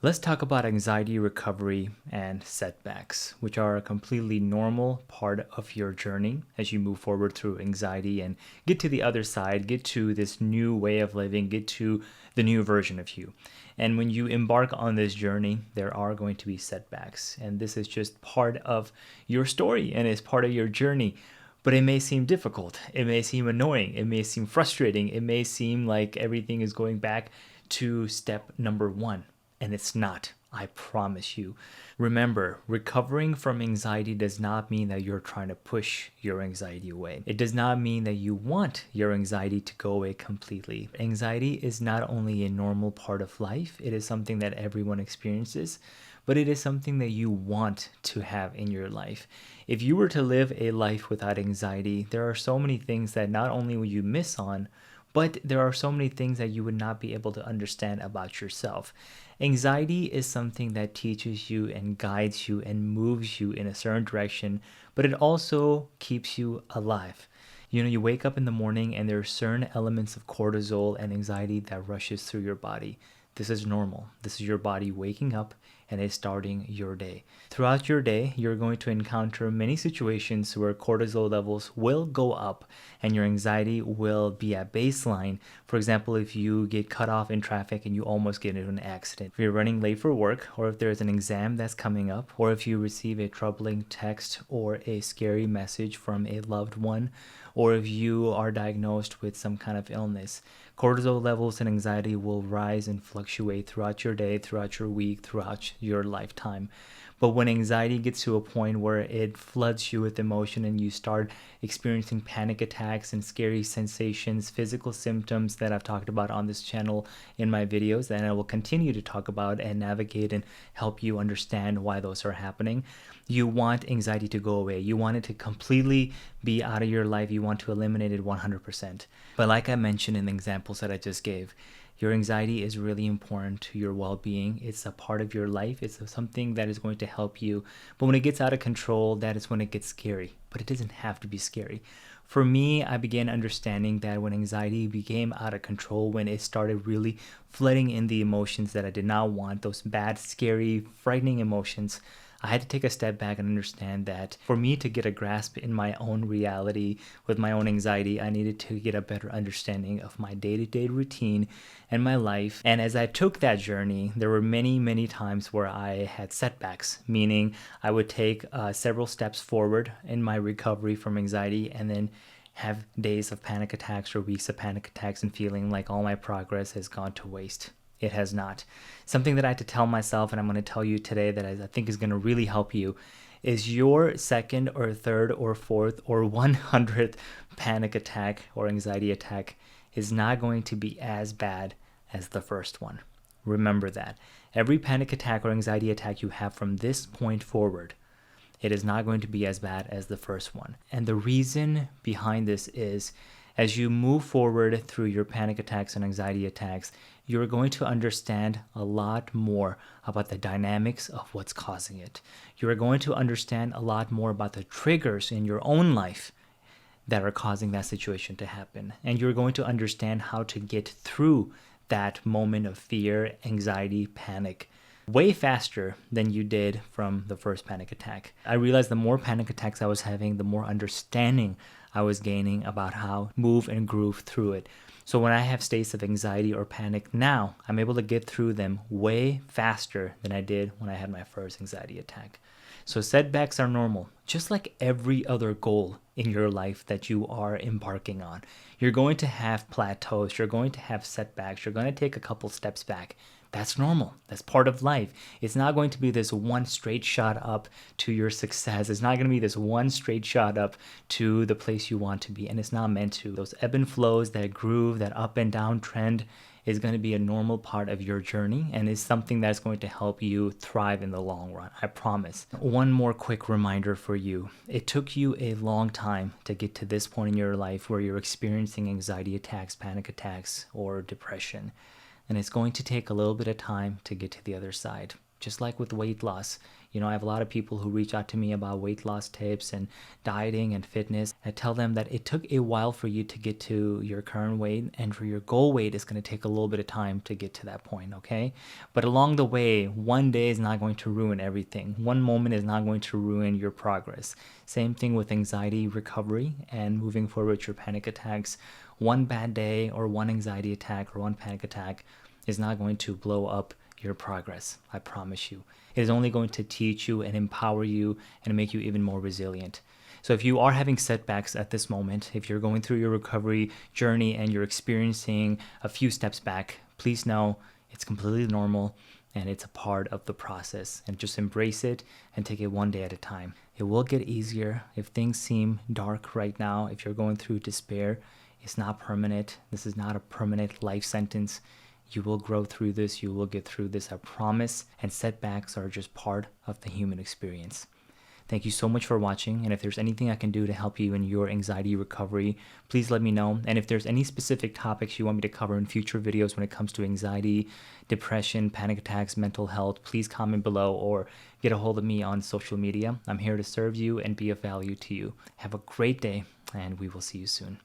Let's talk about anxiety recovery and setbacks, which are a completely normal part of your journey as you move forward through anxiety and get to the other side, get to this new way of living, get to the new version of you. And when you embark on this journey, there are going to be setbacks. And this is just part of your story and is part of your journey. But it may seem difficult. It may seem annoying. It may seem frustrating. It may seem like everything is going back to step number one. And it's not, I promise you. Remember, recovering from anxiety does not mean that you're trying to push your anxiety away. It does not mean that you want your anxiety to go away completely. Anxiety is not only a normal part of life, it is something that everyone experiences, but it is something that you want to have in your life. If you were to live a life without anxiety, there are so many things that not only will you miss on, but there are so many things that you would not be able to understand about yourself. Anxiety is something that teaches you and guides you and moves you in a certain direction, but it also keeps you alive. You wake up in the morning and there are certain elements of cortisol and anxiety that rushes through your body. This is normal. This is your body waking up and is starting your day. Throughout your day, you're going to encounter many situations where cortisol levels will go up and your anxiety will be at baseline. For example, if you get cut off in traffic and you almost get into an accident, if you're running late for work, or if there's an exam that's coming up, or if you receive a troubling text or a scary message from a loved one, or if you are diagnosed with some kind of illness, cortisol levels and anxiety will rise and fluctuate throughout your day, throughout your week, throughout your lifetime. But when anxiety gets to a point where it floods you with emotion and you start experiencing panic attacks and scary sensations, physical symptoms that I've talked about on this channel in my videos, and I will continue to talk about and navigate and help you understand why those are happening, you want anxiety to go away. You want it to completely be out of your life. You want to eliminate it 100%. But like I mentioned in the examples that I just gave, your anxiety is really important to your well-being. It's a part of your life. It's something that is going to help you. But when it gets out of control, that is when it gets scary. But it doesn't have to be scary. For me, I began understanding that when anxiety became out of control, when it started really flooding in the emotions that I did not want, those bad, scary, frightening emotions, I had to take a step back and understand that for me to get a grasp in my own reality with my own anxiety, I needed to get a better understanding of my day-to-day routine and my life. And as I took that journey, there were many, many times where I had setbacks, meaning I would take several steps forward in my recovery from anxiety and then have days of panic attacks or weeks of panic attacks and feeling like all my progress has gone to waste. It has not. Something that I had to tell myself, and I'm going to tell you today that I think is going to really help you, is your second or third or fourth or 100th panic attack or anxiety attack is not going to be as bad as the first one. Remember that. Every panic attack or anxiety attack you have from this point forward, it is not going to be as bad as the first one. And the reason behind this is, as you move forward through your panic attacks and anxiety attacks, you're going to understand a lot more about the dynamics of what's causing it. You're going to understand a lot more about the triggers in your own life that are causing that situation to happen. And you're going to understand how to get through that moment of fear, anxiety, panic way faster than you did from the first panic attack. I realized the more panic attacks I was having, the more understanding I was gaining about how to move and groove through it. So when I have states of anxiety or panic now, I'm able to get through them way faster than I did when I had my first anxiety attack. So setbacks are normal, just like every other goal in your life that you are embarking on. You're going to have plateaus, you're going to have setbacks, you're going to take a couple steps back. That's normal. That's part of life. It's not going to be this one straight shot up to your success. It's not going to be this one straight shot up to the place you want to be. And it's not meant to. Those ebb and flows, that groove, that up and down trend is going to be a normal part of your journey and is something that's going to help you thrive in the long run. I promise. One more quick reminder for you. It took you a long time to get to this point in your life where you're experiencing anxiety attacks, panic attacks, or depression. And it's going to take a little bit of time to get to the other side. just like with weight loss. I have a lot of people who reach out to me about weight loss tips and dieting and fitness. I tell them that it took a while for you to get to your current weight, and for your goal weight, it's going to take a little bit of time to get to that point, okay? But along the way, one day is not going to ruin everything. One moment is not going to ruin your progress. Same thing with anxiety recovery and moving forward with your panic attacks. One bad day or one anxiety attack or one panic attack is not going to blow up your progress. I promise you. It is only going to teach you and empower you and make you even more resilient. So if you are having setbacks at this moment, if you're going through your recovery journey and you're experiencing a few steps back, please know it's completely normal and it's a part of the process. And just embrace it and take it one day at a time. It will get easier. If things seem dark right now, if you're going through despair, it's not permanent. This is not a permanent life sentence. You will grow through this. You will get through this, I promise. And setbacks are just part of the human experience. Thank you so much for watching. And if there's anything I can do to help you in your anxiety recovery, please let me know. And if there's any specific topics you want me to cover in future videos when it comes to anxiety, depression, panic attacks, mental health, please comment below or get a hold of me on social media. I'm here to serve you and be of value to you. Have a great day, and we will see you soon.